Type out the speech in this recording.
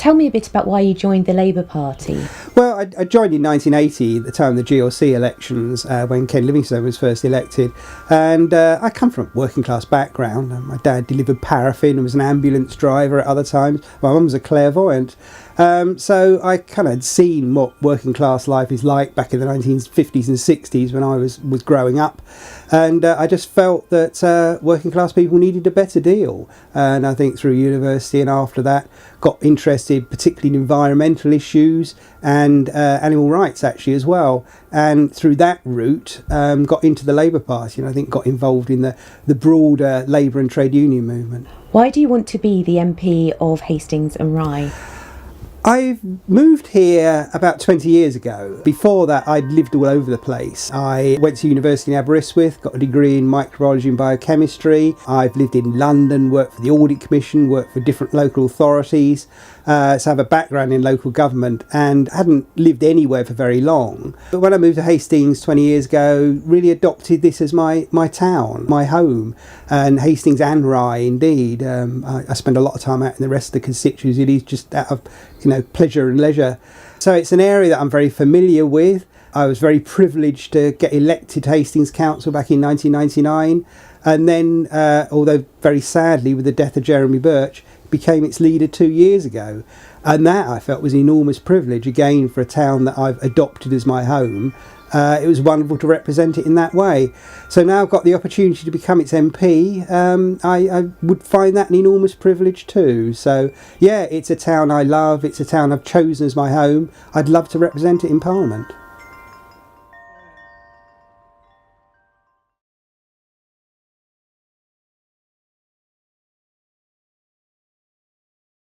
Tell me a bit about why you joined the Labour Party. Well, I joined in 1980 at the time of the GLC elections when Ken Livingstone was first elected, and I come from a working class background. My dad delivered paraffin and was an ambulance driver at other times. My mum was a clairvoyant. So I kind of had seen what working class life is like back in the 1950s and 60s when I was growing up, and I just felt that working class people needed a better deal. And I think through university and after that got interested particularly in environmental issues and animal rights actually as well, and through that route got into the Labour Party, and I think got involved in the broader labour and trade union movement. Why do you want to be the MP of Hastings and Rye? I've moved here about 20 years ago. Before that, I'd lived all over the place. I went to university in Aberystwyth, got a degree in microbiology and biochemistry. I've lived in London, worked for the Audit Commission, worked for different local authorities. So I have a background in local government and hadn't lived anywhere for very long. But when I moved to Hastings 20 years ago, really adopted this as my town, my home, and Hastings and Rye indeed. I spend a lot of time out in the rest of the constituencies just out of pleasure and leisure. So it's an area that I'm very familiar with. I was very privileged to get elected to Hastings Council back in 1999, and then, although very sadly with the death of Jeremy Birch, became its leader 2 years ago. And that I felt was an enormous privilege, again, for a town that I've adopted as my home. It was wonderful to represent it in that way. So now I've got the opportunity to become its MP. I would find that an enormous privilege too. So yeah, it's a town I love. It's a town I've chosen as my home. I'd love to represent it in Parliament.